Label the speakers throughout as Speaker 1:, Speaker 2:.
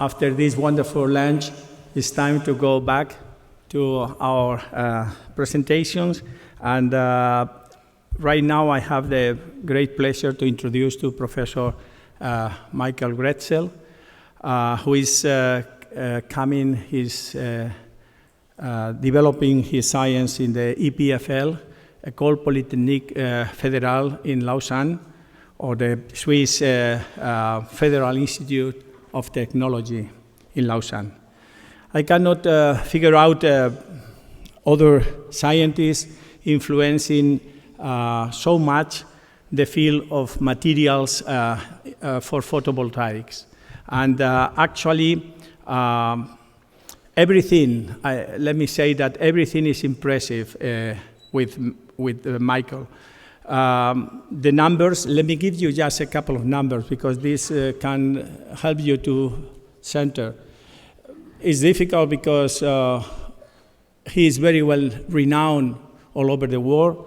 Speaker 1: after this wonderful lunch, it's time to go back to our presentations. And right now I have the great pleasure to introduce to Professor Michael Graetzel, who is developing his science in the EPFL, École Polytechnique Fédérale in Lausanne, or the Swiss Federal Institute of Technology in Lausanne. I cannot figure out other scientists influencing so much the field of materials for photovoltaics. And actually, everything, let me say that everything is impressive with Michael. The numbers, let me give you just a couple of numbers because this can help you to center. It's difficult because he is very well renowned all over the world.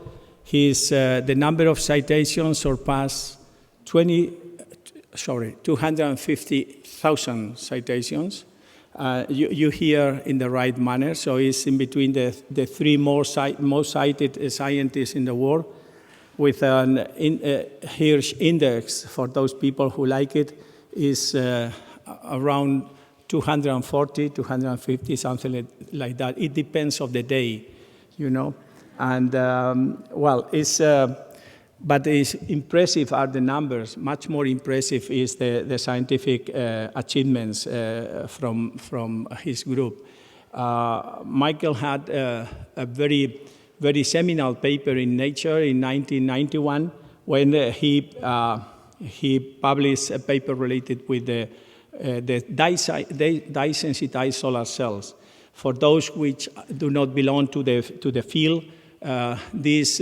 Speaker 1: The number of citations surpassed 250,000 citations. You hear in the right manner, so it's in between the three most cited scientists in the world, with an Hirsch index for those people who like it is around 240, 250, something like that. It depends on the day, you know. And but it's impressive are the numbers. Much more impressive is the scientific achievements from his group. Michael had a very seminal paper in Nature in 1991 when he published a paper related with the dye-sensitized solar cells. For those which do not belong to the field, these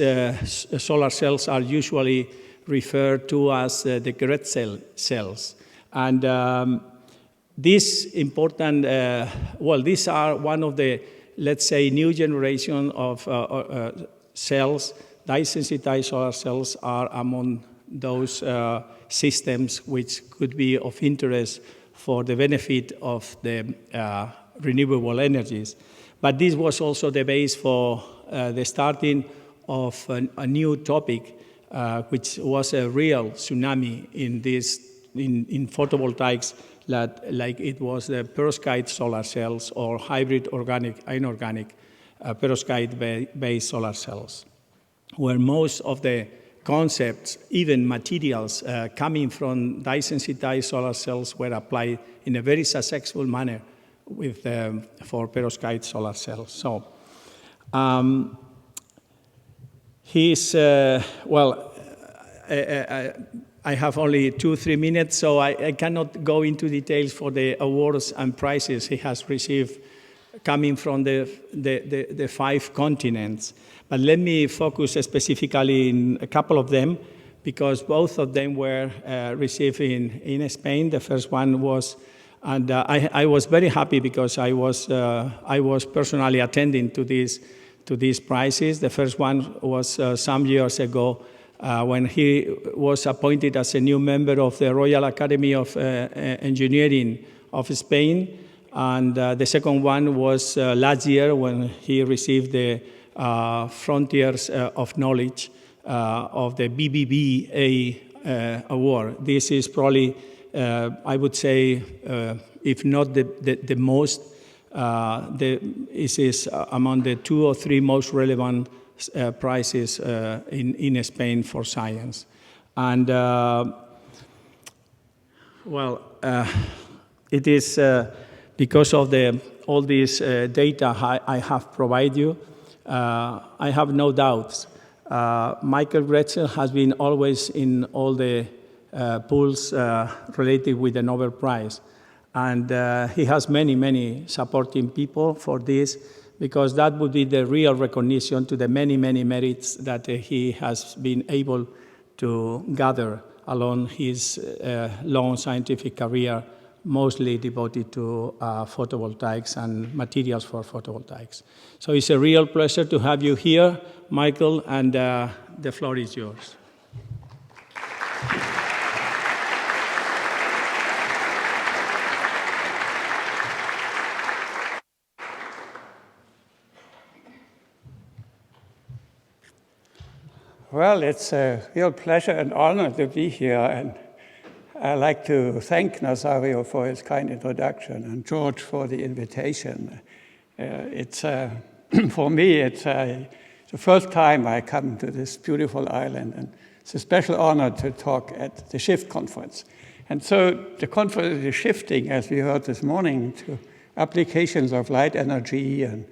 Speaker 1: solar cells are usually referred to as the Graetzel cells. And these important, these are one of the, let's say, new generation of cells. Dye-sensitized solar cells are among those systems which could be of interest for the benefit of the renewable energies. But this was also the base for the starting of a new topic, which was a real tsunami in photovoltaics, like it was the perovskite solar cells or hybrid inorganic perovskite-based solar cells, where most of the concepts, even materials coming from dye-sensitized solar cells were applied in a very successful manner for perovskite solar cells. So I have only 2-3 minutes, so I cannot go into details for the awards and prizes he has received coming from the 5 continents. But let me focus specifically in a couple of them, because both of them were received in Spain. The first one was, and I was very happy because I was personally attending to these prizes. The first one was some years ago when he was appointed as a new member of the Royal Academy of Engineering of Spain. And the second one was last year when he received the Frontiers of Knowledge of the BBBA award. This is probably, I would say, if not the most, this is among the 2 or 3 most relevant prizes in Spain for science. And it is because of all this data I have provided you, I have no doubts. Michael Graetzel has been always in all the pools related with the Nobel Prize. And he has many supporting people for this, because that would be the real recognition to the many merits that he has been able to gather along his long scientific career, mostly devoted to photovoltaics and materials for photovoltaics. So it's a real pleasure to have you here, Michael, and the floor is yours.
Speaker 2: Well, it's a real pleasure and honor to be here, and I'd like to thank Nazario for his kind introduction and George for the invitation. For me, it's the first time I come to this beautiful island, and it's a special honor to talk at the SHIFT conference. And so the conference is shifting, as we heard this morning, to applications of light energy and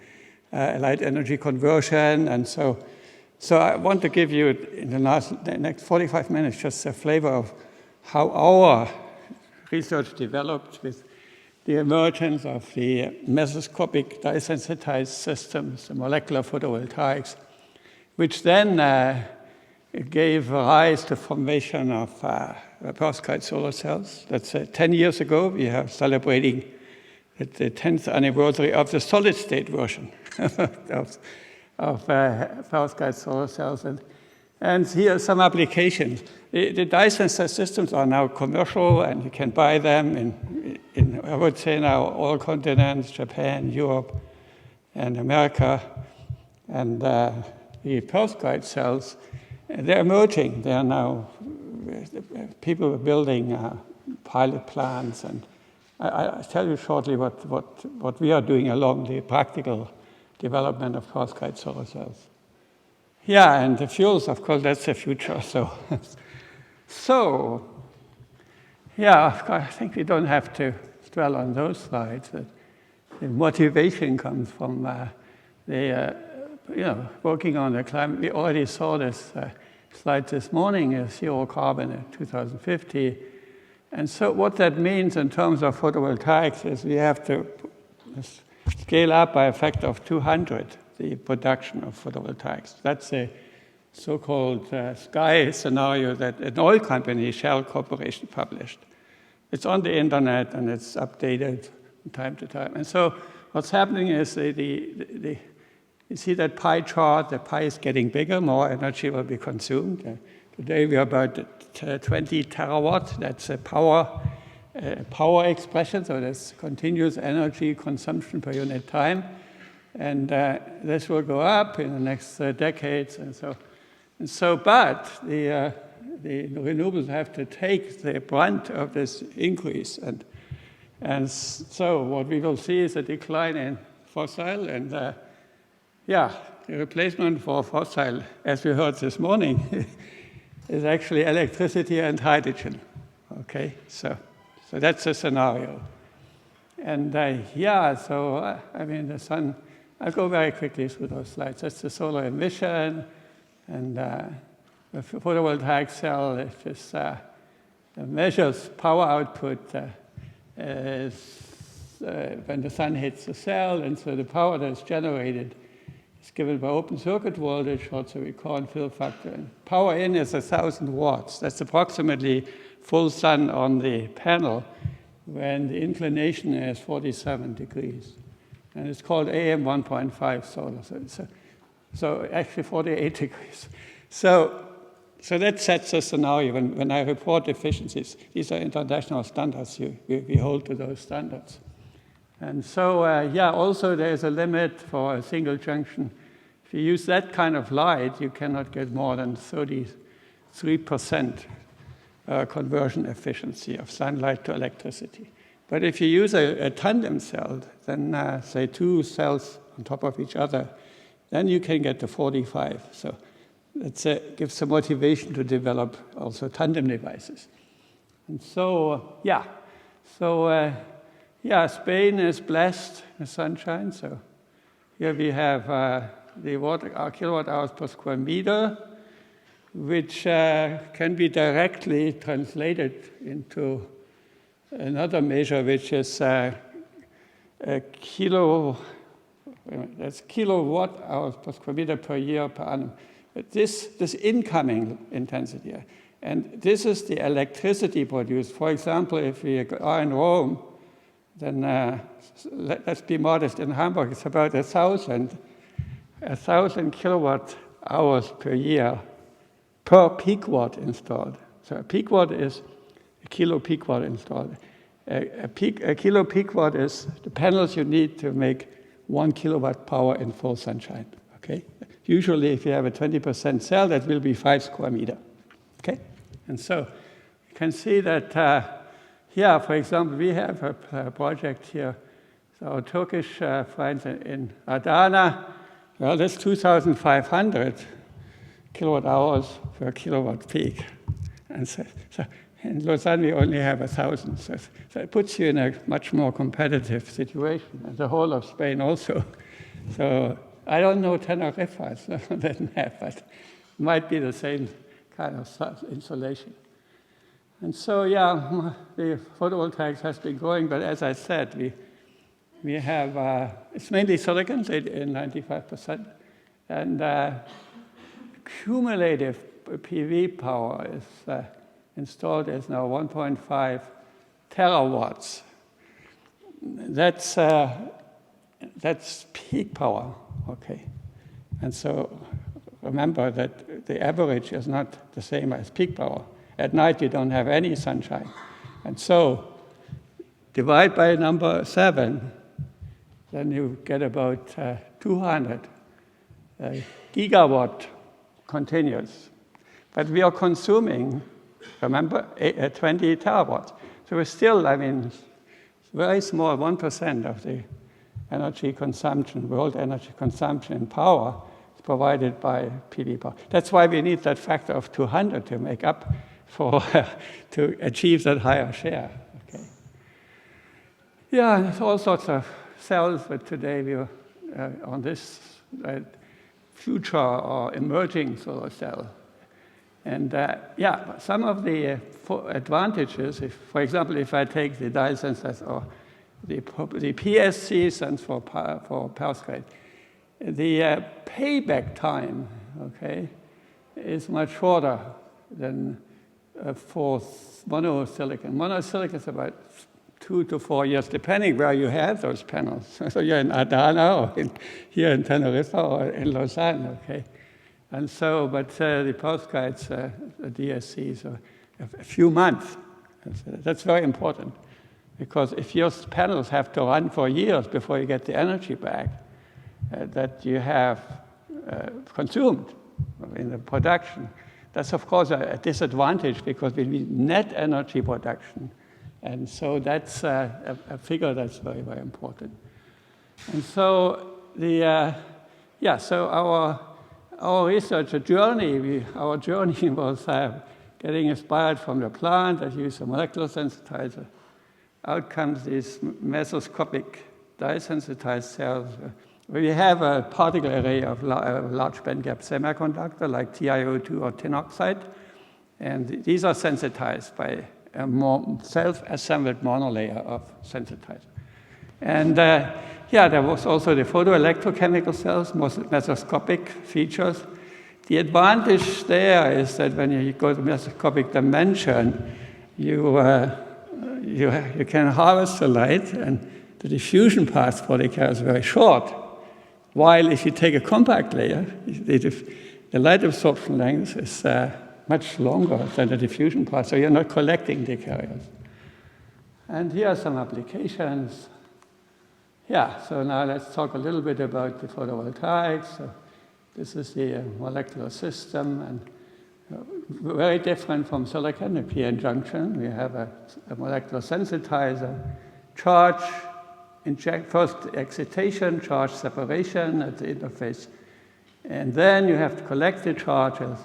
Speaker 2: light energy conversion. And so I want to give you, in the next 45 minutes, just a flavor of how our research developed with the emergence of the mesoscopic dye-sensitized systems, the molecular photovoltaics, which then gave rise to formation of perovskite solar cells. That's 10 years ago. We are celebrating the 10th anniversary of the solid-state version of perovskite solar cells. And here are some applications. The dye-sensitized systems are now commercial, and you can buy them in I would say now, all continents, Japan, Europe, and America. And the perovskite cells, they're emerging. They are now, people are building pilot plants, and I'll tell you shortly what we are doing along the practical development of perovskite solar cells. Yeah, and the fuels, of course, that's the future. So yeah, of course, I think we don't have to dwell on those slides. The motivation comes from working on the climate. We already saw this slide this morning, zero carbon in 2050. And so what that means in terms of photovoltaics is we have to scale up by a factor of 200 the production of photovoltaics. That's a so-called SKY scenario that an oil company, Shell Corporation, published. It's on the internet, and it's updated from time to time. And so what's happening is you see that pie chart. The pie is getting bigger. More energy will be consumed. Today we are about 20 terawatt. That's a power expression, so that's continuous energy consumption per unit time. And this will go up in the next decades. But the renewables have to take the brunt of this increase. And so what we will see is a decline in fossil, and the replacement for fossil, as we heard this morning, is actually electricity and hydrogen. Okay, so that's a scenario. And I mean, the sun, I'll go very quickly through those slides. That's the solar emission, and the photovoltaic cell is just measures power output when the sun hits the cell, and so the power that's generated is given by open circuit voltage, short circuit current, fill factor. And power in is 1,000 watts. That's approximately full sun on the panel when the inclination is 47 degrees. And it's called AM 1.5 solar. So actually 48 degrees. So that sets a scenario. When I report efficiencies, these are international standards. We hold to those standards. And so, also there's a limit for a single junction. If you use that kind of light, you cannot get more than 33% conversion efficiency of sunlight to electricity. But if you use a tandem cell, then say 2 cells on top of each other, then you can get to 45. So that gives some motivation to develop also tandem devices. And so, Spain is blessed with sunshine. So here we have our kilowatt hours per square meter, which can be directly translated into another measure, which is that's kilowatt hours per square meter per year per annum. But this incoming intensity, and this is the electricity produced. For example, if we are in Rome, then let's be modest. In Hamburg, it's about 1,000 kilowatt hours per year per peak watt installed. So a peak watt is a kilo peak watt installed. A kilo peak watt is the panels you need to make 1 kilowatt power in full sunshine. Okay, usually if you have a 20% cell, that will be 5 square meters. Okay? And so you can see that here, for example, we have a project here. So our Turkish friends in Adana, well, that's 2,500 kilowatt hours per kilowatt peak. And so in Lausanne, we only have 1,000. So it puts you in a much more competitive situation, and the whole of Spain also. So I don't know Tenerife, so that map, but it might be the same kind of insulation. And so, yeah, the photovoltaics has been growing, but as I said, we have, it's mainly silicon, 95%, and cumulative PV power is installed is now 1.5 terawatts. That's peak power, okay? And so remember that the average is not the same as peak power. At night, you don't have any sunshine. And so divide by number 7, then you get about 200 gigawatt continuous. But we are consuming, remember, 20 terawatts. So we're still, I mean, very small, 1% of the energy consumption, world energy consumption in power is provided by PV power. That's why we need that factor of 200 to make up for, to achieve that higher share. Okay. Yeah, there's all sorts of cells, but today we are on this future or emerging solar cell. And yeah, some of the advantages, for example, if I take the dye sensors or the PSC stands for perovskite, the payback time, okay, is much shorter than for monosilicon. Monosilicon is about 2 to 4 years, depending where you have those panels. So you're in Adana or here in Tenerife or in Lausanne, okay? And so, but the perovskites, the DSCs, are a few months. That's very important, because if your panels have to run for years before you get the energy back that you have consumed in the production, that's of course a disadvantage, because we need net energy production. And so that's a figure that's very, very important. And so so our research journey, our journey was getting inspired from the plant that used a molecular sensitizer. Out comes these mesoscopic dye-sensitized cells. We have a particle array of large bandgap semiconductor like TiO2 or tin oxide, and these are sensitized by a self-assembled monolayer of sensitizer. And there was also the photoelectrochemical cells, mesoscopic features. The advantage there is that when you go to mesoscopic dimension, you can harvest the light, and the diffusion path for the carrier is very short. While if you take a compact layer, the light absorption length is much longer than the diffusion path, so you're not collecting the carriers. And here are some applications. Yeah, so now let's talk a little bit about the photovoltaics. So this is the molecular system, and very different from silicon, a p-n junction. We have a molecular sensitizer, charge, first excitation, charge separation at the interface. And then you have to collect the charges.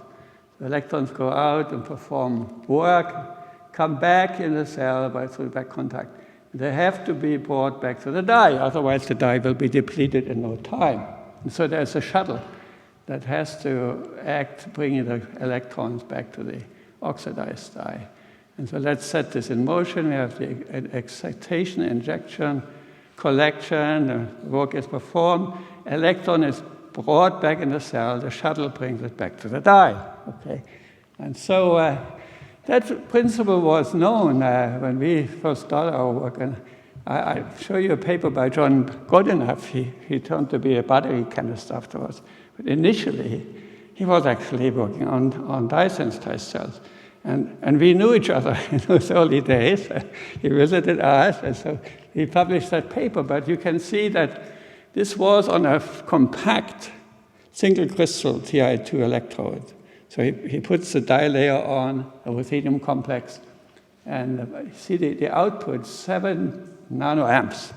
Speaker 2: The electrons go out and perform work, come back in the cell through back contact. They have to be brought back to the dye, otherwise the dye will be depleted in no time. And so there's a shuttle that has to act, bringing the electrons back to the oxidized dye. And so let's set this in motion. We have the excitation, injection, collection, the work is performed, electron is brought back in the cell, the shuttle brings it back to the dye. Okay, and so that principle was known when we first started our work. And I'll show you a paper by John Godenough. He turned to be a battery chemist afterwards. But initially, he was actually working on dye-sensitized cells. And we knew each other in those early days. He visited us, and so he published that paper. But you can see that this was on a compact single crystal Ti2 electrode. So he puts the dye layer on a ruthenium complex, and you see the output, 7 nanoamps,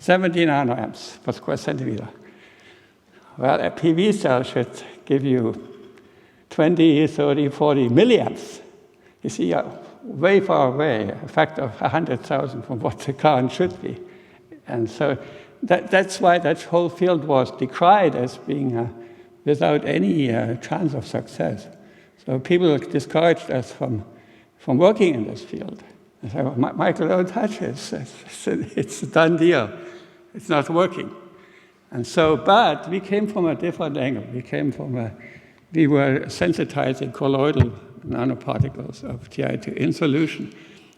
Speaker 2: 70 nanoamps per square centimeter. Well, a PV cell should give you 20, 30, 40 milliamps. You see, way far away, a factor of 100,000 from what the current should be. And so that's why that whole field was decried as being without any chance of success. So people discouraged us from working in this field. And so, Michael, don't touch it. It's a done deal. It's not working. And so, but we came from a different angle. We were sensitizing colloidal nanoparticles of Ti2 in solution.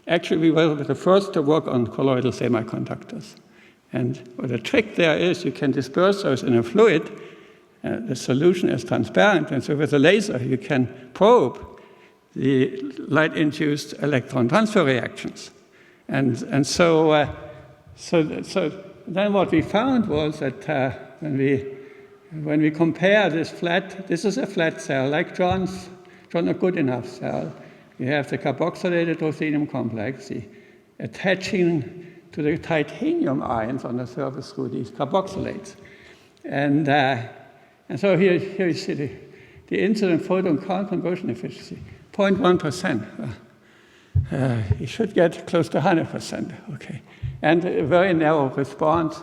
Speaker 2: Actually, we were the first to work on colloidal semiconductors. And what the trick there is, you can disperse those in a fluid. The solution is transparent, and so with a laser, you can probe the light-induced electron transfer reactions. And so then what we found was that when we compare this is a flat cell, like John's a good enough cell. You have the carboxylated ruthenium complex, attaching to the titanium ions on the surface through these carboxylates. And so here you see the incident photon current conversion efficiency, 0.1%. You should get close to 100%, okay. And a very narrow response.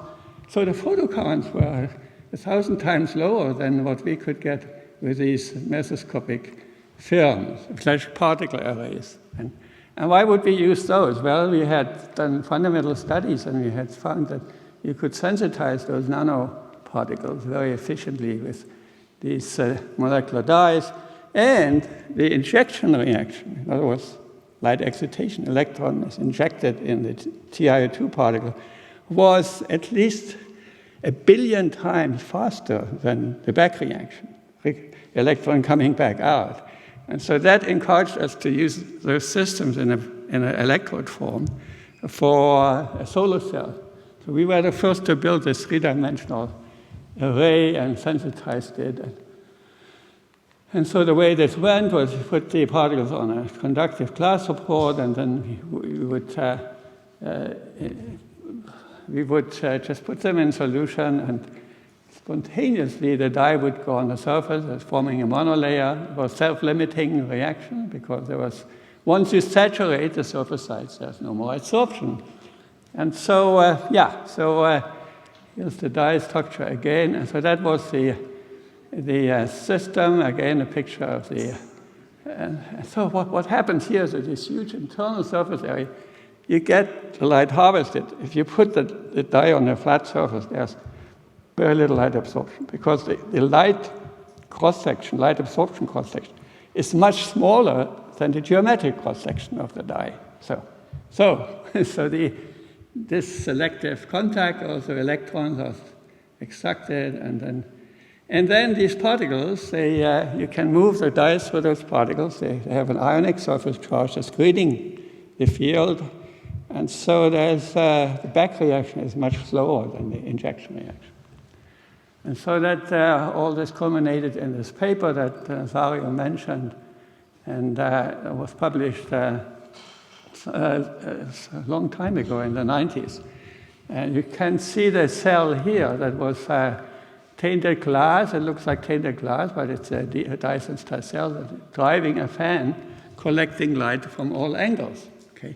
Speaker 2: So the photocurrents were 1,000 times lower than what we could get with these mesoscopic films, flash particle arrays. And why would we use those? Well, we had done fundamental studies, and we had found that you could sensitize those nanoparticles very efficiently with these molecular dyes, and the injection reaction, in other words, light excitation, electron is injected in the Ti2 particle, was at least 1 billion times faster than the back reaction, electron coming back out. And so that encouraged us to use those systems in an electrode form for a solar cell. So we were the first to build this three-dimensional array and sensitized it. And so the way this went was you put the particles on a conductive glass support, and then we would just put them in solution, and spontaneously the dye would go on the surface as forming a monolayer. It was self-limiting reaction because once you saturate the surface sites, there's no more adsorption. And so, here's the dye structure again. And so that was the system, again a picture of the... so what happens here is that this huge internal surface area, you get the light harvested. If you put the dye on a flat surface, there's very little light absorption because the light cross-section, light absorption cross-section, is much smaller than the geometric cross-section of the dye. This selective contact, also electrons are extracted, and then these particles, you can move the dyes through those particles. They have an ionic surface charge that's screening the field, and so the back reaction is much slower than the injection reaction. And so that all this culminated in this paper that Nazario mentioned, and was published a long time ago in the 90s. And you can see the cell here that was tainted glass. It looks like tainted glass, but it's a Dyson-style cell that's driving a fan, collecting light from all angles. Okay,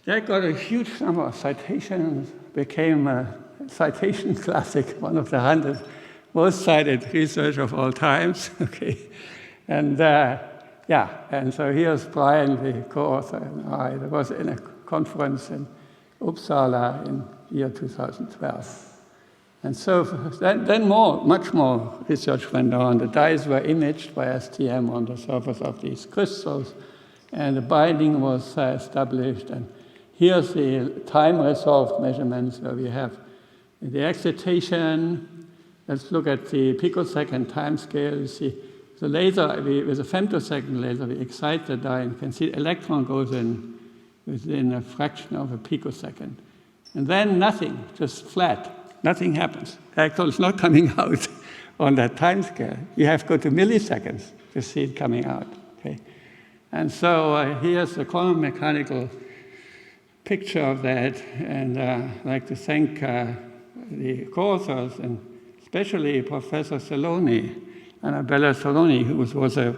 Speaker 2: that got a huge number of citations, became a citation classic, one of the 100 most cited research of all times. Okay, and so here's Brian, the co-author, and I. That was in a conference in Uppsala in year 2012. And so then much more research went on. The dyes were imaged by STM on the surface of these crystals, and the binding was established. And here's the time-resolved measurements where we have the excitation. Let's look at the picosecond time scale. You see the laser, with a femtosecond laser, we excite the dye, and you can see the electron goes in within a fraction of a picosecond. And then nothing, just flat. Nothing happens. The electron is not coming out on that time scale. You have to go to milliseconds to see it coming out. Okay? And so here's a quantum mechanical picture of that, and I'd like to thank the co-authors, and especially Professor Saloni, Annabella Saloni, who was a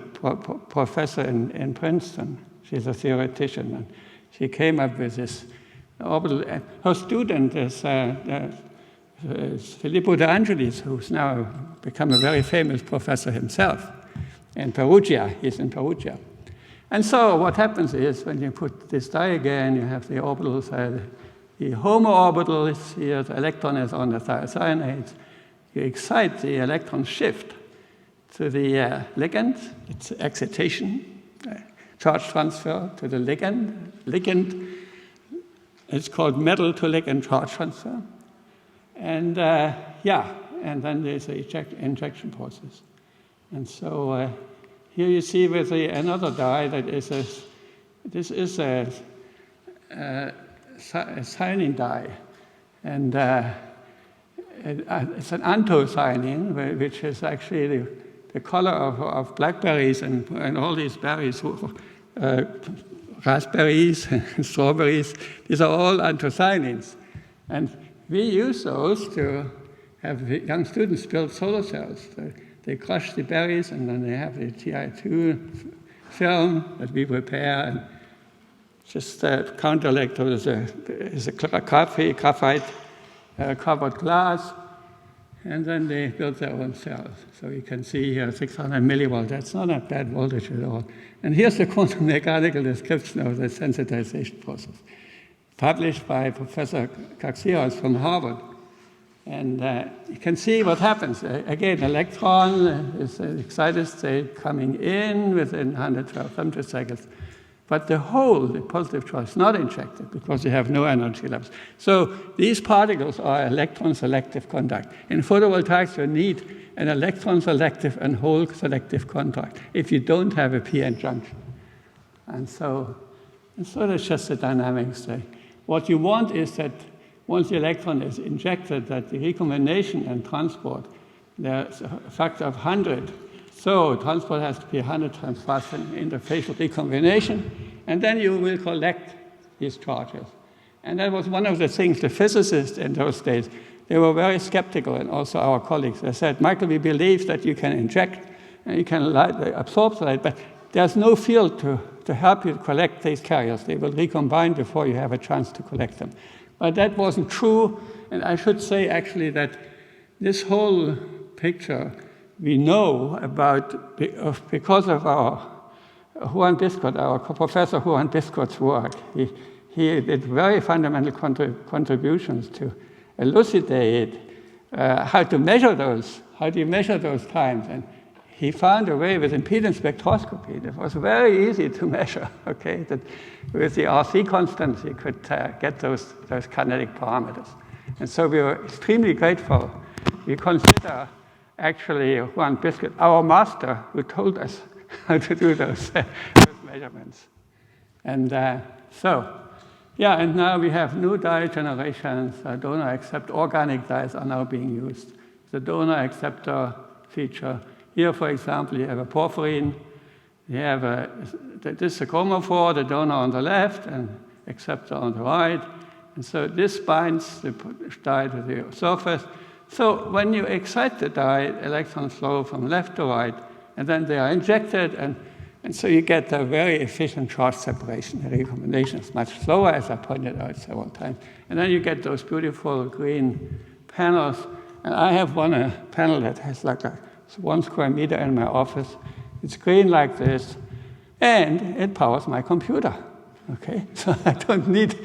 Speaker 2: professor in Princeton. She's a theoretician, and she came up with this orbital. Her student is Filippo De Angelis, who's now become a very famous professor himself in Perugia. He's in Perugia. And so what happens is, when you put this die again, you have the orbitals, the HOMO orbital is here, the electron is on the thiocyanates. You excite the electron shift to the ligand, it's excitation, charge transfer to the ligand. Ligand, it's called metal to ligand charge transfer. And and then there's the injection process. And so here you see with another dye that is this is a cyanine dye, and it's an anthocyanin, which is actually the color of blackberries and all these berries, raspberries, strawberries. These are all anthocyanins, and we use those to have young students build solar cells. They crush the berries, and then they have the Ti2 film that we prepare, and just counter electrode is a graphite covered glass, and then they build their own cells. So you can see here 600 millivolts. That's not a bad voltage at all. And here's the quantum mechanical description of the sensitization process, published by Professor Kaxias from Harvard. And you can see what happens. Again, electron is an excited state coming in within 112 femtoseconds. But the positive charge, is not injected because you have no energy levels. So these particles are electron-selective contact. In photovoltaics, you need an electron-selective and hole-selective contact if you don't have a p-n junction. And so that's just the dynamics there. What you want is that once the electron is injected, that the recombination and transport, there's a factor of 100. So transport has to be 100 times faster in interfacial recombination, and then you will collect these charges. And that was one of the things the physicists in those days, they were very skeptical, and also our colleagues. They said, Michael, we believe that you can inject and you can absorb the light, but there's no field to help you collect these carriers. They will recombine before you have a chance to collect them. But that wasn't true, and I should say actually that this whole picture we know about because of our Juan Biscott, our Professor Juan Biscott's work. He did very fundamental contributions to elucidate how to measure those, how do you measure those times. And he found a way with impedance spectroscopy that was very easy to measure, okay? That with the RC constants, you could get those kinetic parameters. And so we were extremely grateful. We consider actually Juan Biscott our master who told us how to do those measurements. And and now we have new dye generations. Donor accept organic dyes are now being used. The donor acceptor feature. Here, for example, you have a porphyrin. You have this is a chromophore, the donor on the left, and acceptor on the right. And so this binds the dye to the surface. So when you excite the dye, electrons flow from left to right, and then they are injected, and so you get a very efficient charge separation. The recombination is much slower, as I pointed out several times. And then you get those beautiful green panels. And I have a panel that has like 1 square meter in my office. It's green like this, and it powers my computer. Okay, so I don't need.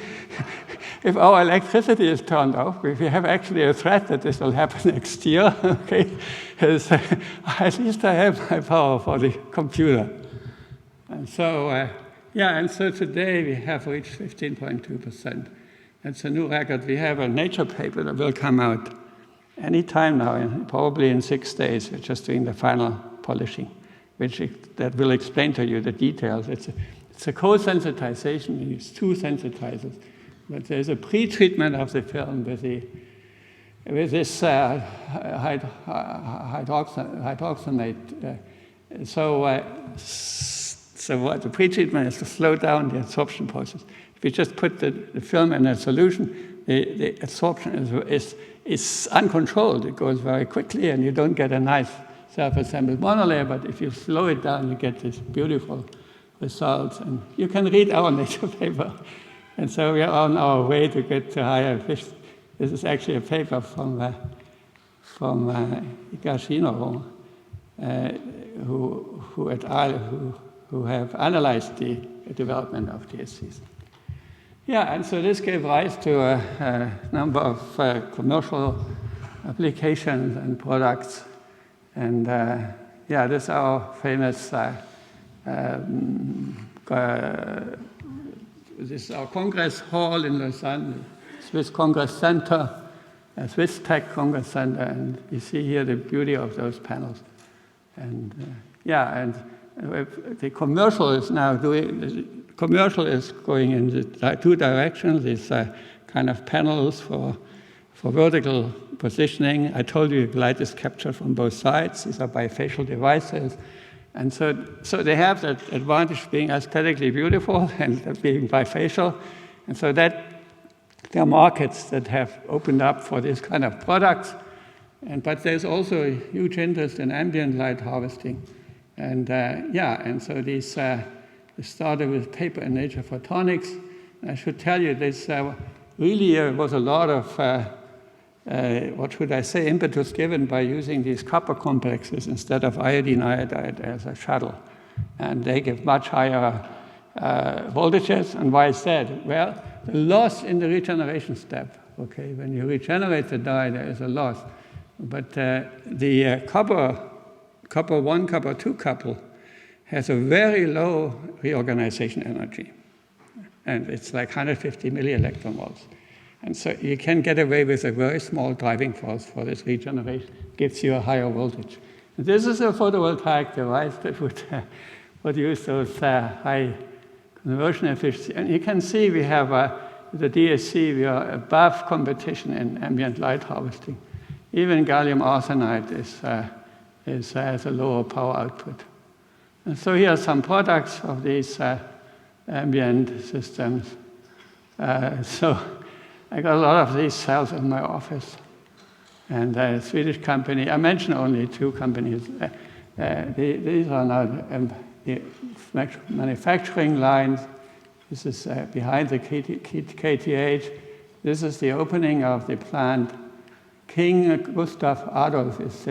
Speaker 2: If our electricity is turned off, if we have actually a threat that this will happen next year, okay, at least I have my power for the computer. And so, so today we have reached 15.2%. That's a new record. We have a Nature paper that will come out any time now, probably in 6 days. We're just doing the final polishing, that will explain to you the details. It's a co-sensitization. We use 2 sensitizers. But there's a pre-treatment of the film with the with this hydroxonate. So what the pretreatment is to slow down the absorption process. If you just put the film in a solution, the absorption is uncontrolled. It goes very quickly, and you don't get a nice self-assembled monolayer. But if you slow it down, you get this beautiful result. And you can read our Nature paper. And so we are on our way to get to higher efficiency. This is actually a paper from Higashino, who et al. Who have analyzed the development of DSCs. Yeah, and so this gave rise to a number of commercial applications and products. And this is our famous, this is our Congress Hall in Lausanne, Swiss Congress Center, Swiss Tech Congress Center, and you see here the beauty of those panels. And the commercial is now going in the two directions. These kind of panels for vertical positioning. I told you light is captured from both sides. These are bifacial devices. And so they have that advantage being aesthetically beautiful and being bifacial. And so that there are markets that have opened up for this kind of products. But there's also a huge interest in ambient light harvesting. And so these started with paper in Nature Photonics. I should tell you, this really was a lot of, impetus given by using these copper complexes instead of iodine iodide as a shuttle. And they give much higher voltages. And why is that? Well, the loss in the regeneration step. Okay, when you regenerate the dye, there is a loss. But the copper 1, copper 2 couple has a very low reorganization energy. And it's like 150 millielectron volts. And so you can get away with a very small driving force for this regeneration. It gives you a higher voltage. And this is a photovoltaic device that would use those high conversion efficiency. And you can see we have the DSC, we are above competition in ambient light harvesting. Even gallium arsenide has a lower power output. And so here are some products of these ambient systems. So I got a lot of these cells in my office. And a Swedish company, I mentioned only two companies. These are now the manufacturing lines. This is behind the KTH. This is the opening of the plant. King Gustav Adolf is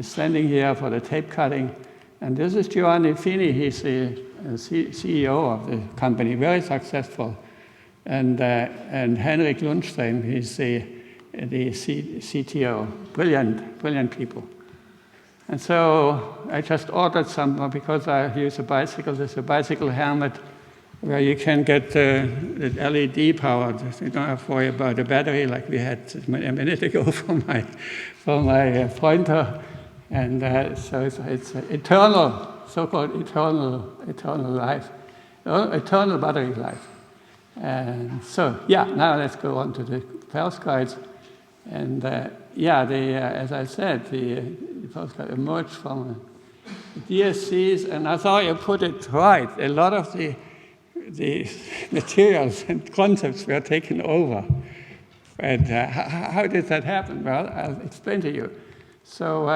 Speaker 2: standing here for the tape cutting. And this is Giovanni Fini. He's the CEO of the company, very successful. And Henrik Lundström, he's the CTO. Brilliant people. And so I just ordered some because I use a bicycle. There's a bicycle helmet where you can get the LED powered. You don't have to worry about the battery like we had a minute ago for my pointer. And so it's eternal, so-called eternal life, eternal battery life. And so, now let's go on to the perovskites. And as I said, the perovskite emerged from the DSCs, and I thought you put it right. A lot of the materials and concepts were taken over. And how did that happen? Well, I'll explain to you. So,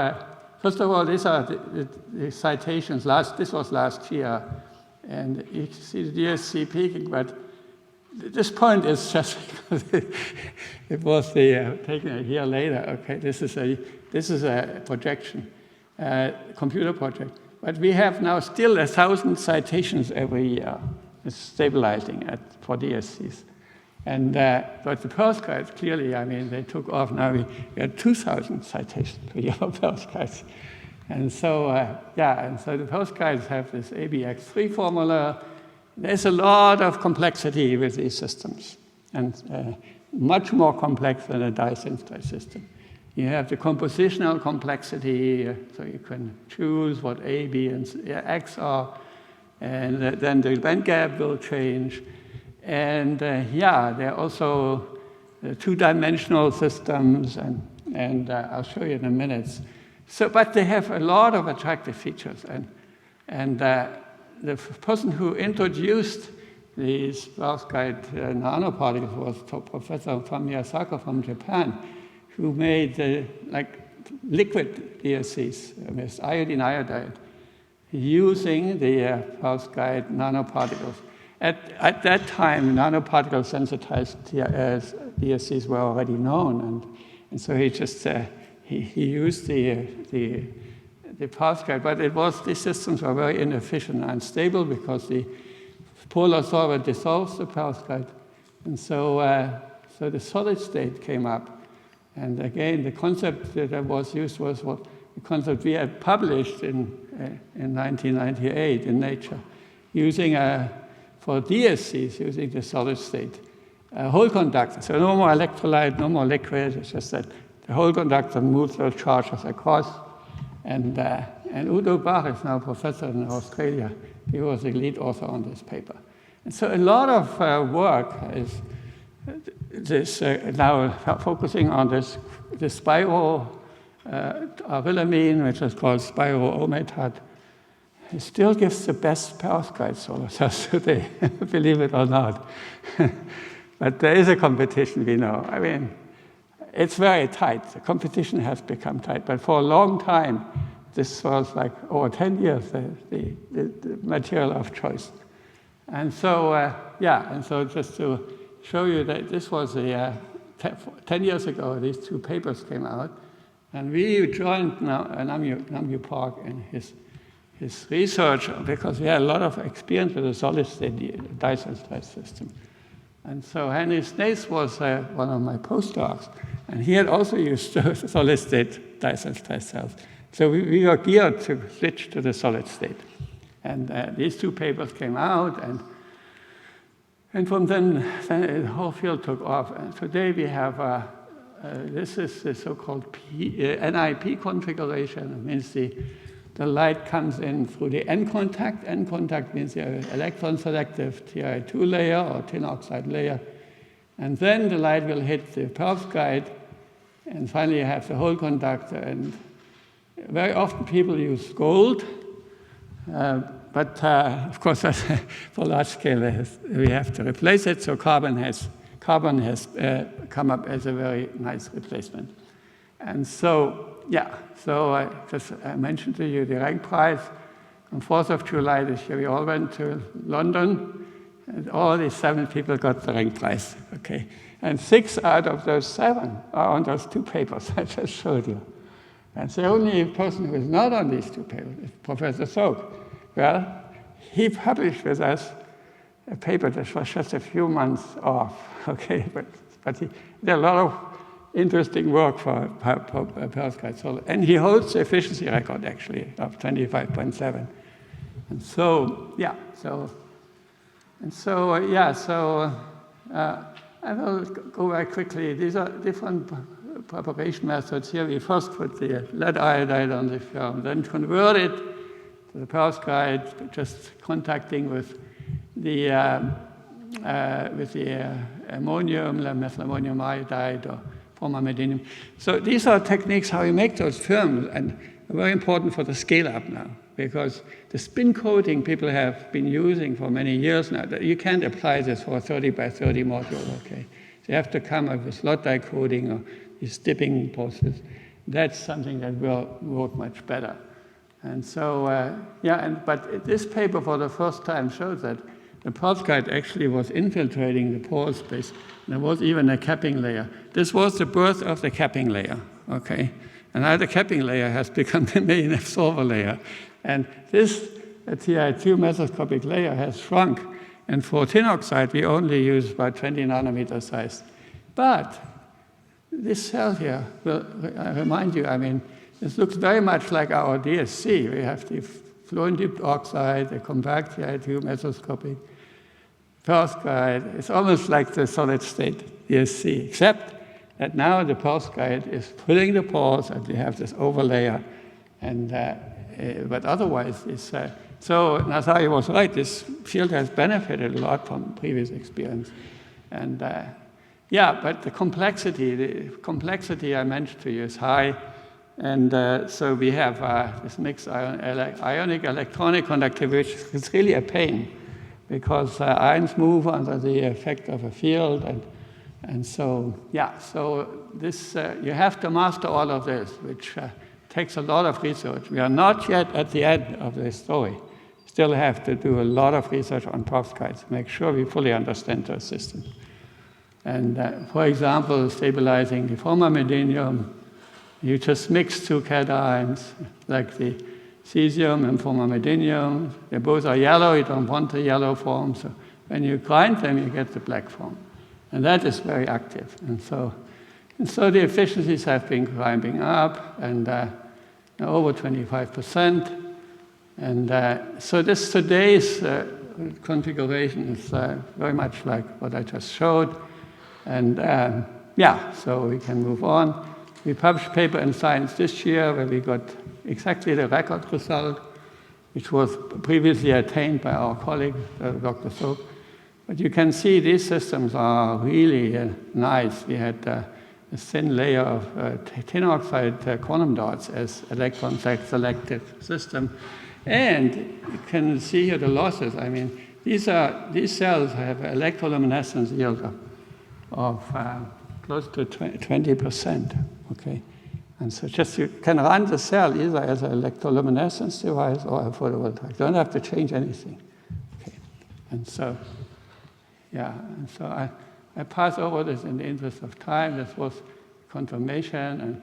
Speaker 2: first of all, these are the citations. This was last year. And you can see the DSC peaking, but this point is just it was taken a year later. Okay, this is a projection, computer project. But we have now still 1,000 citations every year. It's stabilizing for DSCs. And but the perovskites, clearly, I mean, they took off. Now we have 2,000 citations per year of perovskites. And so, and so the perovskites have this ABX3 formula. There's a lot of complexity with these systems, and much more complex than a dye-synthesized system. You have the compositional complexity, so you can choose what A, B, and X are, and then the band gap will change. And there are also two-dimensional systems, and and I'll show you in a minute. So, but they have a lot of attractive features, and the person who introduced these perovskite nanoparticles was Professor Miyasaka from Japan, who made like liquid DSCs with iodine iodide using the perovskite nanoparticles. At that time, nanoparticle sensitized DSCs were already known, and so he just he used the perovskite, but these systems were very inefficient and unstable because the polar solvent dissolves the perovskite, and so the solid state came up. And again, the concept that was used was the concept we had published in 1998 in Nature, using for DSCs, using the solid state whole conductor. So no more electrolyte, no more liquid. It's just that the whole conductor moves those charges across. And Udo Bach is now a professor in Australia. He was the lead author on this paper. And so a lot of work is now focusing on this spiroarylamine, which is called spirometad. It still gives the best perovskite solar cells today, believe it or not. But there is a competition, we know. I mean, it's very tight. The competition has become tight. But for a long time, this was like over 10 years, the material of choice. And so, and so just to show you that this was 10 years ago, these two papers came out. And we joined Namyu Park in his research because we had a lot of experience with the solid-state dye-sensitized system. And so Henry Snaith was one of my postdocs, and he had also used solid-state dye-sensitized cells. So we were geared to switch to the solid state. And these two papers came out, and from then the whole field took off. And today we have, this is the so-called NIP configuration. It means the light comes in through the N contact. N contact means the electron selective Ti2 layer or tin oxide layer. And then the light will hit the perovskite, and finally you have the whole conductor. And very often people use gold, but of course for large scale we have to replace it, so carbon has come up as a very nice replacement. And so, I mentioned to you the Rank Prize on 4th of July this year. We all went to London, and all these 7 people got the Rank Prize, okay? And 6 out of those 7 are on those 2 papers I just showed you. And the only person who is not on these 2 papers is Professor Soak. Well, he published with us a paper that was just a few months off, okay? But he did a lot of interesting work for perovskite solar. And he holds the efficiency record, actually, of 25.7. And so, I will go very quickly. These are different preparation methods. Here we first put the lead iodide on the film, then convert it to the perovskite, just contacting with the ammonium, methylammonium iodide, or formamidinium. So these are techniques how you make those films, and very important for the scale-up now, because the spin coating people have been using for many years now, you can't apply this for a 30 by 30 module, okay? So you have to come up with slot die coating or these dipping process. That's something that will work much better. And so, but this paper for the first time shows that the perovskite actually was infiltrating the pore space. There was even a capping layer. This was the birth of the capping layer, okay? And now the capping layer has become the main absorber layer. And this Ti2 mesoscopic layer has shrunk. And for tin oxide, we only use about 20 nanometer size. But this cell here will remind you, I mean, this looks very much like our DSC. We have the fluorine-dipped oxide, the compact Ti2 mesoscopic perovskite. It's almost like the solid-state DSC, except that now the perovskite is filling the pores, and we have this overlayer. And but otherwise, it's so Nazari was right. This field has benefited a lot from previous experience, and Yeah, but the complexity I mentioned to you is high. And so we have this mixed ionic electronic conductivity, which is really a pain, because ions move under the effect of a field. And so, yeah, so this, you have to master all of this, which takes a lot of research. We are not yet at the end of the story. Still have to do a lot of research on perovskites, make sure we fully understand those systems. And for example, stabilizing the formamidinium, you just mix two cations, like the cesium and formamidinium. They both are yellow, you don't want the yellow form, so when you grind them, you get the black form. And that is very active. And so the efficiencies have been climbing up, and over 25%. And so this today's configuration is very much like what I just showed. And yeah, so we can move on. We published a paper in Science this year where we got exactly the record result, which was previously attained by our colleague, Dr. Soap. But you can see these systems are really nice. We had a thin layer of tin oxide quantum dots as electron selective system. And you can see here the losses. I mean, these cells have electroluminescence yield of close to 20%, okay? And so just you can run the cell either as an electroluminescence device or a photovoltaic. You don't have to change anything, okay? And so, yeah, and so I pass over this in the interest of time. This was confirmation. And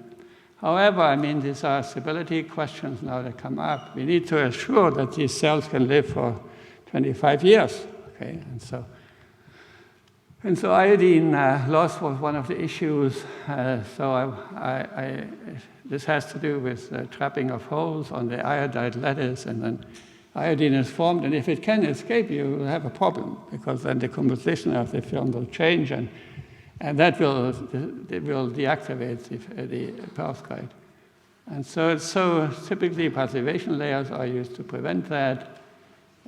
Speaker 2: however, I mean, these are stability questions now that come up. We need to assure that these cells can live for 25 years, okay? And so iodine loss was one of the issues. So this has to do with trapping of holes on the iodide lattice, and then iodine is formed, and if it can escape, you will have a problem, because then the composition of the film will change, and that will deactivate the perovskite. And so typically passivation layers are used to prevent that.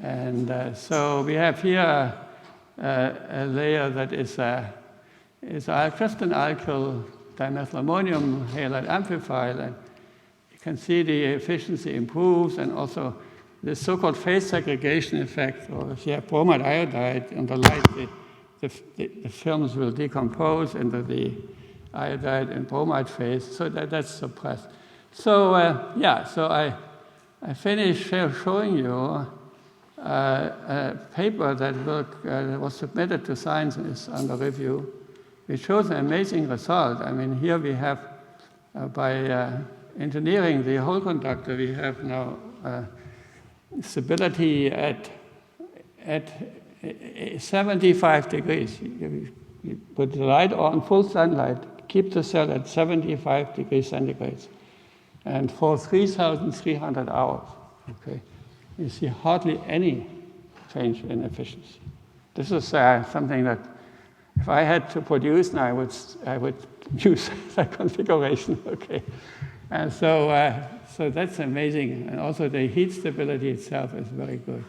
Speaker 2: And so we have here a layer that is just an alkyl dimethylammonium halide amplified, and you can see the efficiency improves, and also the so-called phase segregation effect, or if you have bromide iodide in the light, the films will decompose into the iodide and bromide phase, so that's suppressed. So yeah, so I finished showing you a paper that was submitted to Science and is under review. It shows an amazing result. I mean, here we have, by engineering the hole conductor, we have now stability at 75 degrees. You put the light on, full sunlight, keep the cell at 75 degrees centigrade, and for 3,300 hours, okay? You see hardly any change in efficiency. This is something that, if I had to produce now, I would use that configuration, okay? And so that's amazing. And also the heat stability itself is very good.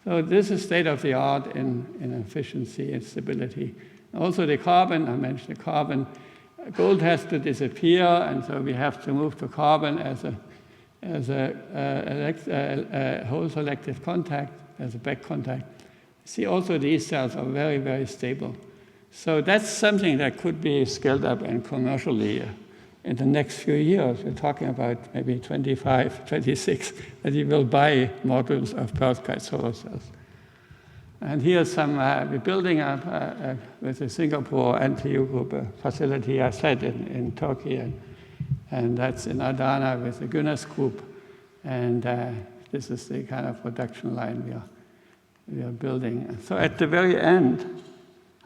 Speaker 2: So this is state of the art in efficiency and stability. Also the carbon, I mentioned the carbon. Gold has to disappear, and so we have to move to carbon as a whole selective contact, as a back contact. See, also these cells are very, very stable. So that's something that could be scaled up and commercially in the next few years. We're talking about maybe 25, 26, that you will buy modules of perovskite solar cells. And here's some, we're building up with the Singapore NTU group a facility, I said, in Turkey, and that's in Adana with the Gunas group. And this is the kind of production line we are building. So at the very end,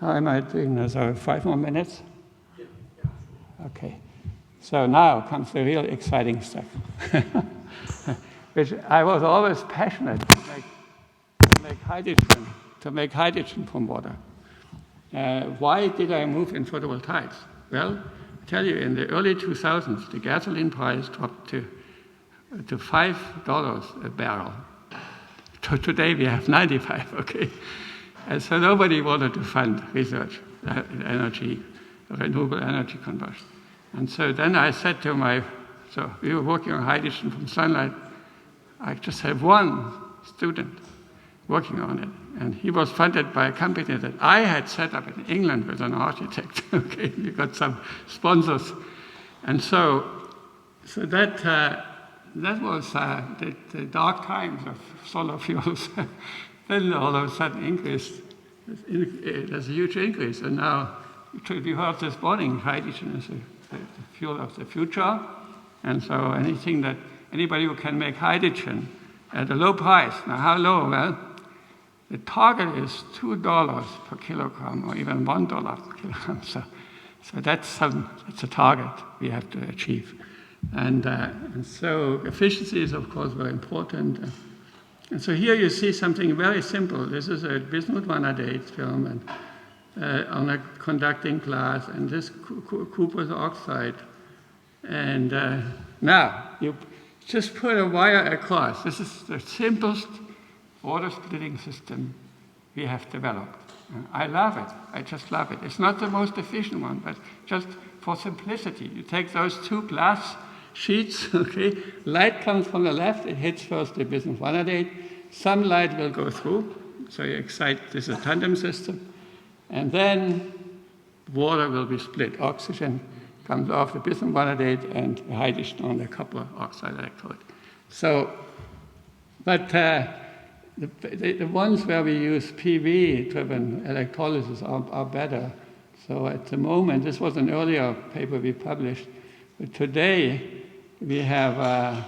Speaker 2: how am I doing this? 5 more minutes? Yeah. Okay. So now comes the real exciting stuff, which I was always passionate to make hydrogen from water. Why did I move in photovoltaics? Well, I tell you, in the early 2000s, the gasoline price dropped to $5 a barrel. Today we have 95, okay? And so nobody wanted to fund research in energy. renewable energy conversion. And so then I said to so we were working on hydrogen from sunlight. I just have one student working on it. And he was funded by a company that I had set up in England with an architect. Okay, we got some sponsors. And so that was the dark times of solar fuels. Then all of a sudden increased. There's a huge increase. And now, we heard this morning, hydrogen is the fuel of the future. And so anybody who can make hydrogen at a low price. Now, how low? Well, the target is $2 per kilogram, or even $1 per kilogram. So that's a target we have to achieve. And so efficiency is, of course, very important. And so here you see something very simple. This is a bismuth vanadate film on a conducting glass, and this cuprous oxide. And now you just put a wire across. This is the simplest water splitting system we have developed. I love it. I just love it. It's not the most efficient one, but just for simplicity. You take those two glass sheets, okay? Light comes from the left, it hits first the bismuth vanadate. Some light will go through, so you excite, this is a tandem system. And then water will be split. Oxygen comes off the bismuth vanadate and hydrogen on the copper oxide electrode. So, but the ones where we use PV-driven electrolysis are better. So at the moment, this was an earlier paper we published, but today we have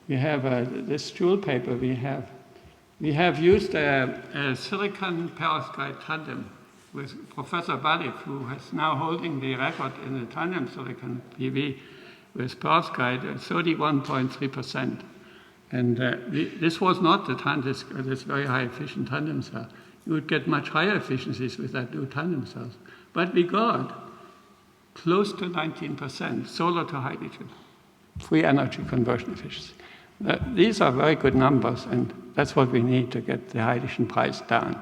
Speaker 2: this Joule paper. We have used a silicon perovskite tandem with Professor Baliv, who is now holding the record in the tandem silicon PV with perovskite at 31.3%. And this was not this very high efficient tandem cell. You would get much higher efficiencies with that new tandem cells. But we got close to 19% solar to hydrogen, free energy conversion efficiency. These are very good numbers, and that's what we need to get the hydrogen price down.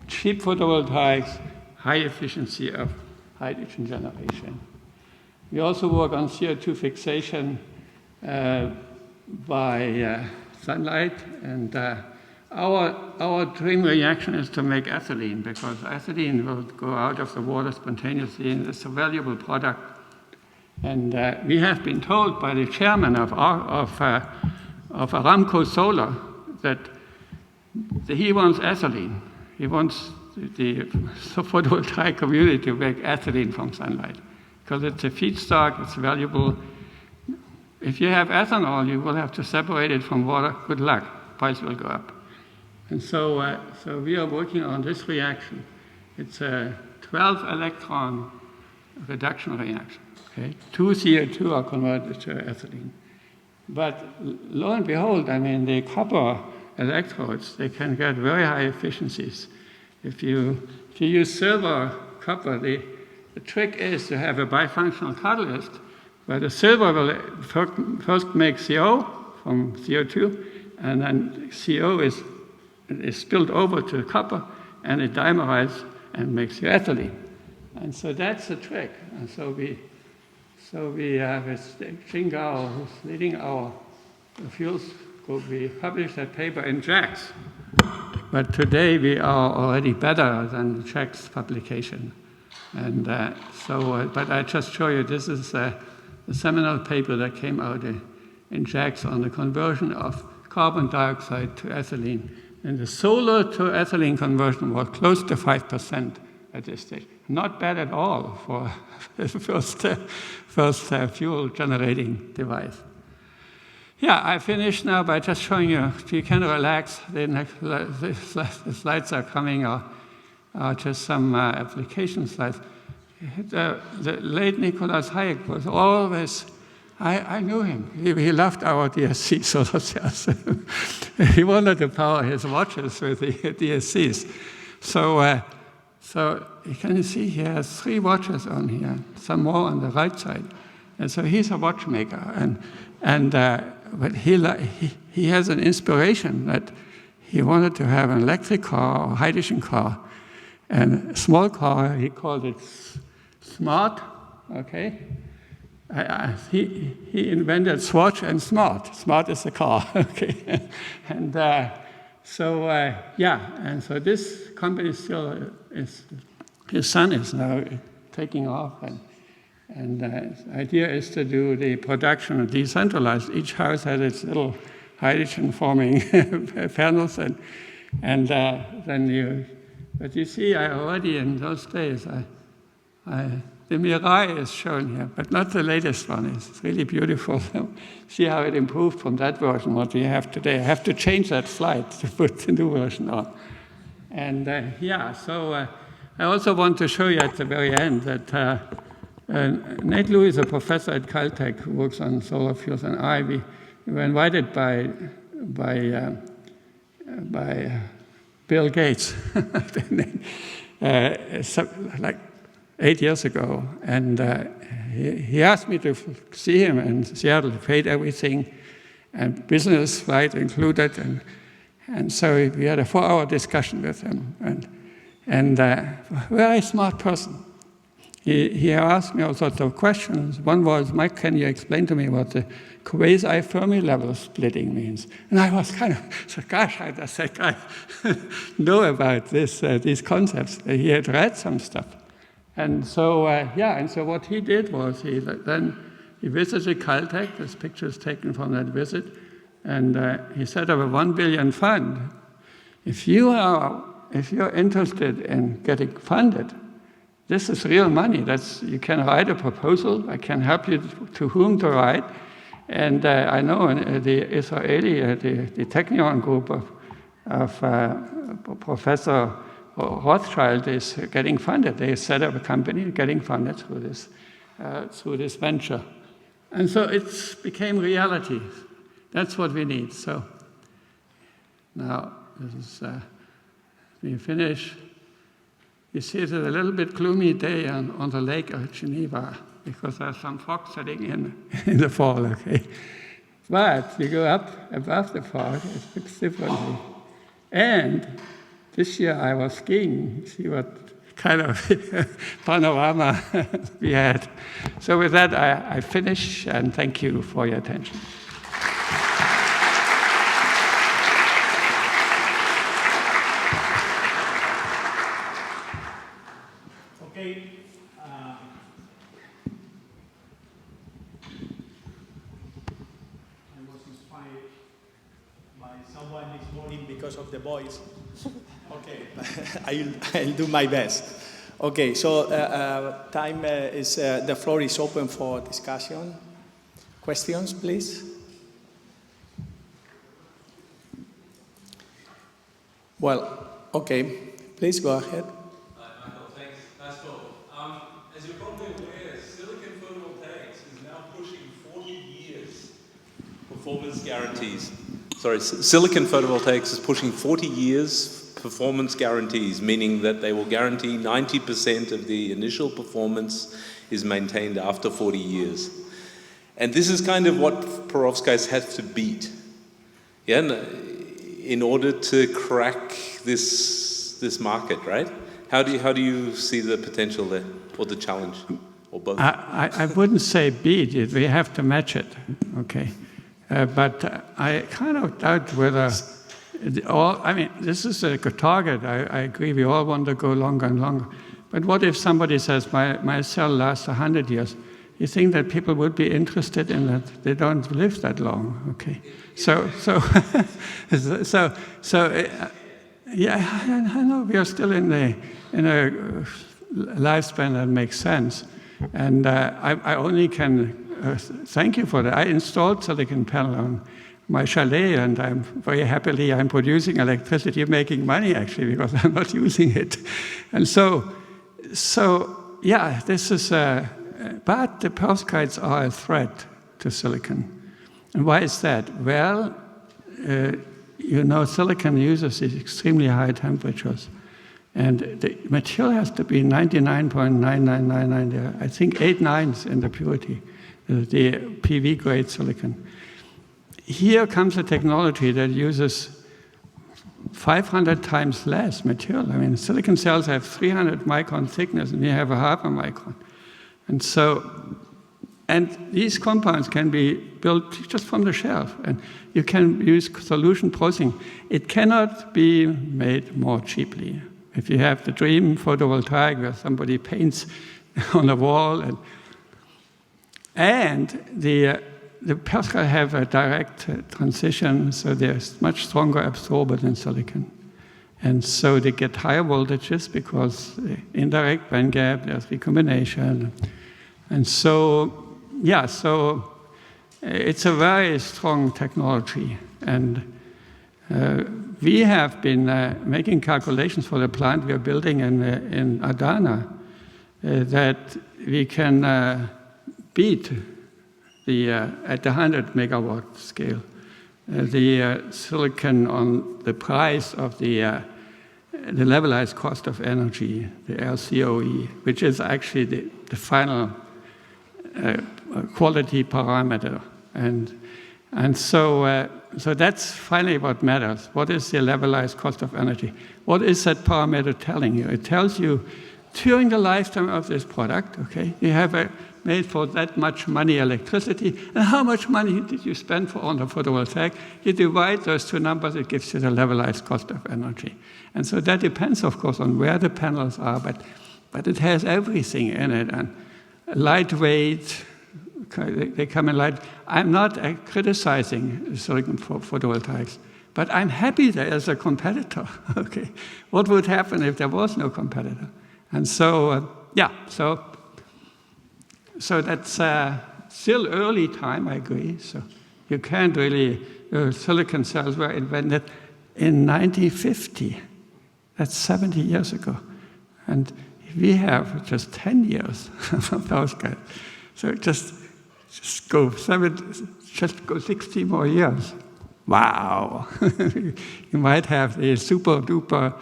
Speaker 2: Cheap photovoltaics, high efficiency of hydrogen generation. We also work on CO2 fixation by sunlight, and our dream reaction is to make ethylene, because ethylene will go out of the water spontaneously, and it's a valuable product. And we have been told by the chairman of Aramco Solar that he wants ethylene. He wants the photovoltaic community to make ethylene from sunlight, because it's a feedstock, it's valuable. If you have ethanol, you will have to separate it from water. Good luck, price will go up. And so we are working on this reaction. It's a 12-electron reduction reaction. Okay? 2 CO2 are converted to ethylene. But lo and behold, I mean, the copper electrodes, they can get very high efficiencies. If you use silver copper, the trick is to have a bifunctional catalyst, where the silver will first make CO from CO2, and then CO is spilled over to copper, and it dimerizes and makes you ethylene. And so that's the trick. And so we have Xing Gao, who's leading our fuels group. We published that paper in JAX. But today we are already better than JAX publication. And but I just show you, this is the seminal paper that came out in JAX on the conversion of carbon dioxide to ethylene. And the solar to ethylene conversion was close to 5% at this stage. Not bad at all for the first fuel generating device. Yeah, I finished now by just showing you, you can relax. The slides are coming, are just some application slides. The late Nicholas Hayek was always, I knew him. He loved our DSC solar cells. He wanted to power his watches with the DSCs. So you can see he has 3 watches on here, some more on the right side. And so he's a watchmaker. But he has an inspiration that he wanted to have an electric car or hydrogen car. And a small car, he called it smart, okay? He invented Swatch and Smart. Smart is the car, okay? And so this company still is, his son is now taking off, and the idea is to do the production decentralized. Each house has its little hydrogen-forming panels, and then you. But you see, I already in those days, the Mirai is shown here, but not the latest one. It's really beautiful. See how it improved from that version, what we have today. I have to change that slide to put the new version on. And so I also want to show you at the very end that Nate Lewis, a professor at Caltech who works on solar fuels, and we were invited by Bill Gates, like 8 years ago, and he asked me to see him in Seattle. He paid everything, and business flight included, and so we had a 4-hour discussion with him, and a very smart person. He asked me all sorts of questions. One was, Mike, can you explain to me what the quasi-Fermi level splitting means? And I was kind of, gosh, I said, I know about these concepts. He had read some stuff. And so, so what he did was he visited Caltech. This picture is taken from that visit. And he set up a $1 billion fund. If you're interested in getting funded, this is real money. You can write a proposal. I can help you to whom to write. And I know the Israeli, the Technion group of Professor Rothschild is getting funded. They set up a company getting funded through this venture. And so it became reality. That's what we need. So now this is, we finish. You see it's a little bit gloomy day on the lake of Geneva because there's some fog setting in the fall, okay? But you go up above the fog, it looks differently. And this year I was skiing. See what kind of panorama we had. So with that, I finish, and thank you for your attention.
Speaker 1: Okay. I was inspired by someone this morning because of the voice. Okay, I'll do my best. Okay, so time is the floor is open for discussion. Questions, please. Well, okay, please go ahead.
Speaker 3: Michael, thanks. Nice talk. As you're probably aware, silicon photovoltaics is now pushing 40 years performance guarantees. Silicon photovoltaics is pushing 40 years performance guarantees, meaning that they will guarantee 90% of the initial performance is maintained after 40 years. And this is kind of what perovskites have to beat, in order to crack this market, right? How do you see the potential there, or the challenge, or both?
Speaker 2: I wouldn't say beat it. We have to match it, okay? But I kind of doubt whether this is a good target. I agree. We all want to go longer and longer. But what if somebody says my cell lasts 100 years? You think that people would be interested in that? They don't live that long, okay? I know we are still in a lifespan that makes sense, and I only can thank you for that. I installed silicon panel on my chalet, and I'm producing electricity, making money actually, because I'm not using it. And so this is, but the perovskites are a threat to silicon. And why is that? Well, silicon uses these extremely high temperatures. And the material has to be 99.9999, I think 8 nines in the purity, the PV grade silicon. Here comes a technology that uses 500 times less material. I mean, silicon cells have 300 micron thickness, and we have a half a micron. And these compounds can be built just from the shelf, and you can use solution processing. It cannot be made more cheaply. If you have the dream photovoltaic where somebody paints on the wall, and the perovskite have a direct transition, so they're much stronger absorber than silicon. And so they get higher voltages because the indirect band gap, there's recombination. And so, yeah, so it's a very strong technology. And we have been making calculations for the plant we are building in Adana that we can beat at the 100 megawatt scale, the silicon on the price of the levelized cost of energy, the LCOE, which is actually the final quality parameter. And so that's finally what matters. What is the levelized cost of energy? What is that parameter telling you? It tells you during the lifetime of this product, okay, you have made for that much money electricity, and how much money did you spend on the photovoltaic? You divide those two numbers, it gives you the levelized cost of energy. And so that depends, of course, on where the panels are, but it has everything in it. And lightweight, they come in light. I'm not criticizing silicon photovoltaics, but I'm happy there is a competitor. Okay, what would happen if there was no competitor? And so, so that's still early time, I agree. So you can't really, silicon cells were invented in 1950. That's 70 years ago. And we have just 10 years from those guys. So just go 60 more years. Wow. You might have the super duper.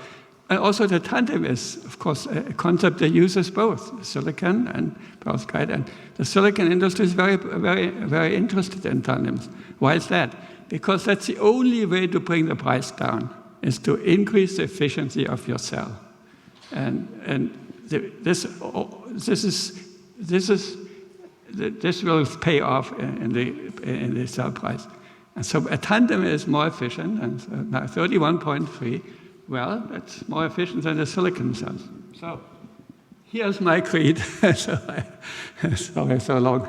Speaker 2: And also the tandem is, of course, a concept that uses both silicon and perovskite. And the silicon industry is very, very, very interested in tandems. Why is that? Because that's the only way to bring the price down, is to increase the efficiency of your cell. And this will pay off in the cell price. And so a tandem is more efficient, and so now 31.3. Well, that's more efficient than the silicon cells. So here's my creed. Sorry, so long.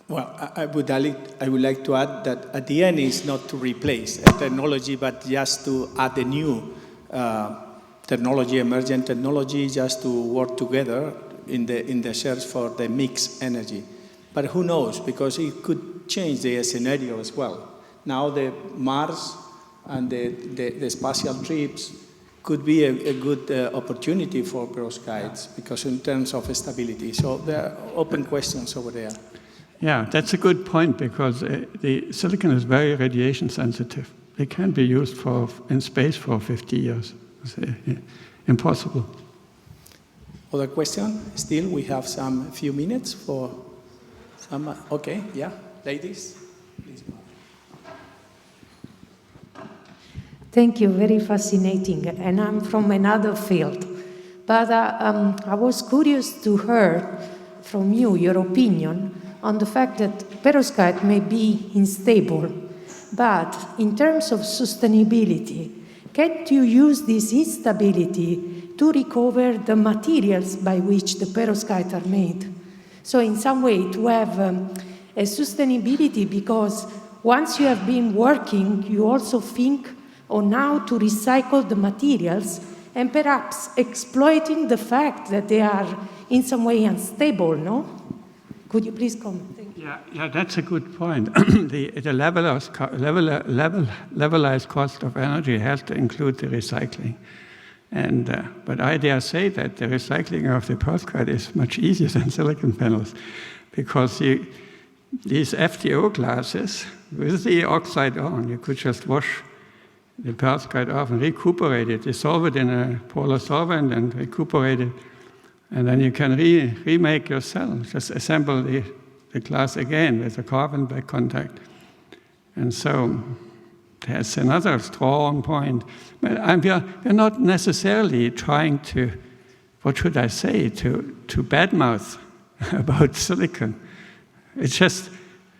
Speaker 1: Well, I would like to add that at the end is not to replace a technology, but just to add a new technology, emergent technology, just to work together in the search for the mixed energy. But who knows? Because it could change the scenario as well. Now the Mars and the spatial trips could be a good opportunity for perovskites because in terms of stability. So there are open questions over there.
Speaker 2: Yeah, that's a good point because the silicon is very radiation sensitive. It can be used in space for 50 years. It's impossible.
Speaker 1: Other question? Still, we have some few minutes for some. Okay, yeah, ladies, please.
Speaker 4: Thank you, very fascinating. And I'm from another field. But I was curious to hear from you your opinion on the fact that perovskite may be unstable. But in terms of sustainability, can't you use this instability to recover the materials by which the perovskites are made? So in some way to have a sustainability, because once you have been working, you also think on how to recycle the materials and perhaps exploiting the fact that they are in some way unstable, no? Could you please comment? Thank you.
Speaker 2: Yeah, that's a good point. The levelized cost of energy has to include the recycling. But I dare say that the recycling of the perovskite is much easier than silicon panels because these FTO glasses, with the oxide on, you could just wash the perovskite off and recuperate it, dissolve it in a polar solvent and recuperate it. And then you can remake your cell, just assemble the glass again with a carbon back contact. And so that's another strong point. But we're not necessarily trying to what should I say, to badmouth about silicon. It's just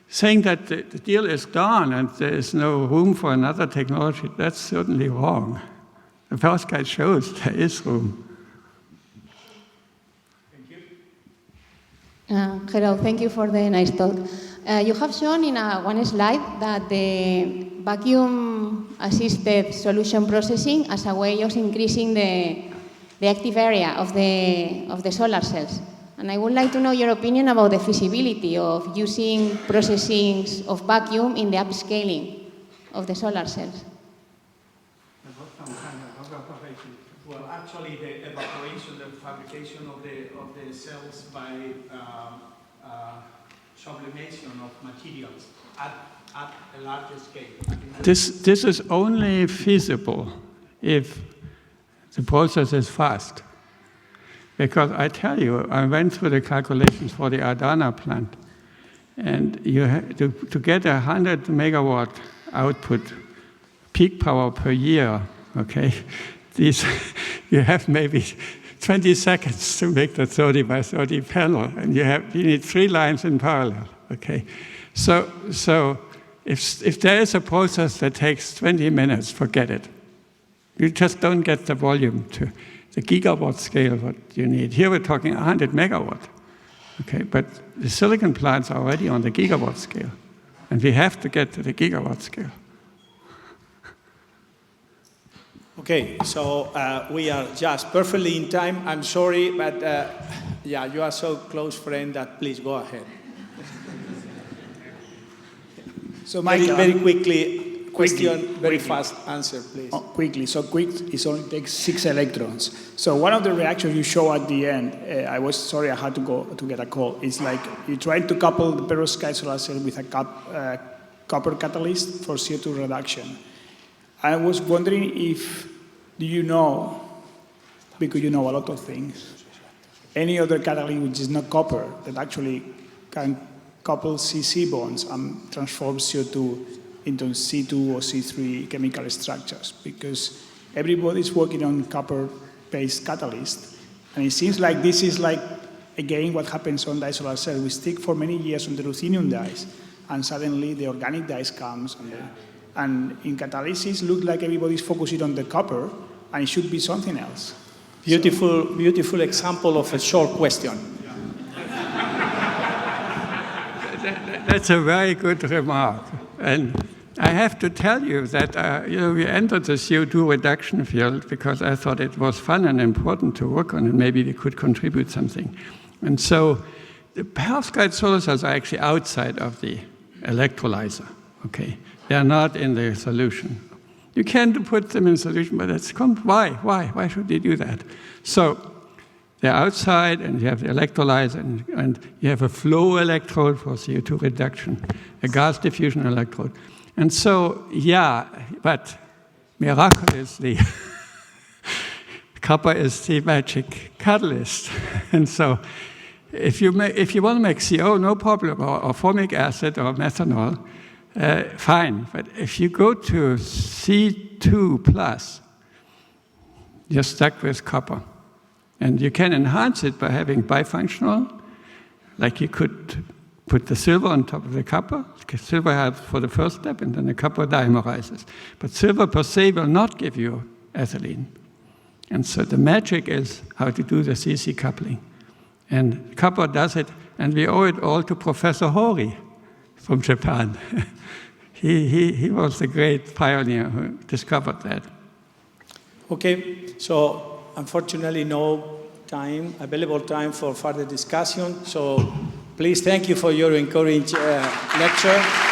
Speaker 2: saying that the deal is done and there is no room for another technology. That's certainly wrong. The perovskite shows there is room.
Speaker 5: Hello, thank you for the nice talk. You have shown in one slide that the vacuum-assisted solution processing as a way of increasing the active area of the solar cells. And I would like to know your opinion about the feasibility of using processing of vacuum in the upscaling of the solar cells.
Speaker 1: Well, actually, the evaporation, the fabrication of the cells by sublimation of materials at a larger scale.
Speaker 2: This is only feasible if the process is fast. Because I tell you, I went through the calculations for the Adana plant, and you have to get 100 megawatt output, peak power per year, okay? You have maybe 20 seconds to make the 30 by 30 panel, and you need 3 lines in parallel, okay? So if there is a process that takes 20 minutes, forget it. You just don't get the volume to the gigawatt scale what you need. Here we're talking 100 megawatt, okay? But the silicon plants are already on the gigawatt scale, and we have to get to the gigawatt scale.
Speaker 1: Okay, so we are just perfectly in time. I'm sorry, but yeah, you are so close friend that please go ahead.
Speaker 6: So Mike,
Speaker 1: very quickly, question, very fast answer, please.
Speaker 6: Quickly, so quick, it only takes 6 electrons. So one of the reactions you show at the end, I was sorry I had to go to get a call. It's like you try to couple the perovskite solar cell with a copper catalyst for CO2 reduction. I was wondering if, do you know, because you know a lot of things, any other catalyst which is not copper that actually can couple CC bonds and transform CO2 into C2 or C3 chemical structures? Because everybody's working on copper-based catalyst, and it seems like this is like, again, what happens on solar cell. We stick for many years on the ruthenium dyes, and suddenly the organic dyes comes, and in catalysis, looks like everybody's focusing on the copper, and it should be something else.
Speaker 1: Beautiful example of a short question.
Speaker 2: That's a very good remark. And I have to tell you that we entered the CO2 reduction field because I thought it was fun and important to work on it. Maybe we could contribute something. And so the perovskite solar cells are actually outside of the electrolyzer. Okay, they are not in the solution. You can put them in solution, but why? Why should you do that? So they're outside, and you have the electrolyzer, and you have a flow electrode for CO2 reduction, a gas diffusion electrode. And so, yeah, but miraculously, copper is the magic catalyst. And so if you want to make CO, no problem, or formic acid or methanol, fine. But if you go to C2+, you're stuck with copper. And you can enhance it by having bifunctional, like you could put the silver on top of the copper. Silver helps for the first step, and then the copper dimerizes. But silver per se will not give you ethylene. And so the magic is how to do the CC coupling. And copper does it, and we owe it all to Professor Hori from Japan. He was the great pioneer who discovered that.
Speaker 1: Okay, so unfortunately, no available time for further discussion. So please, thank you for your encouraging lecture.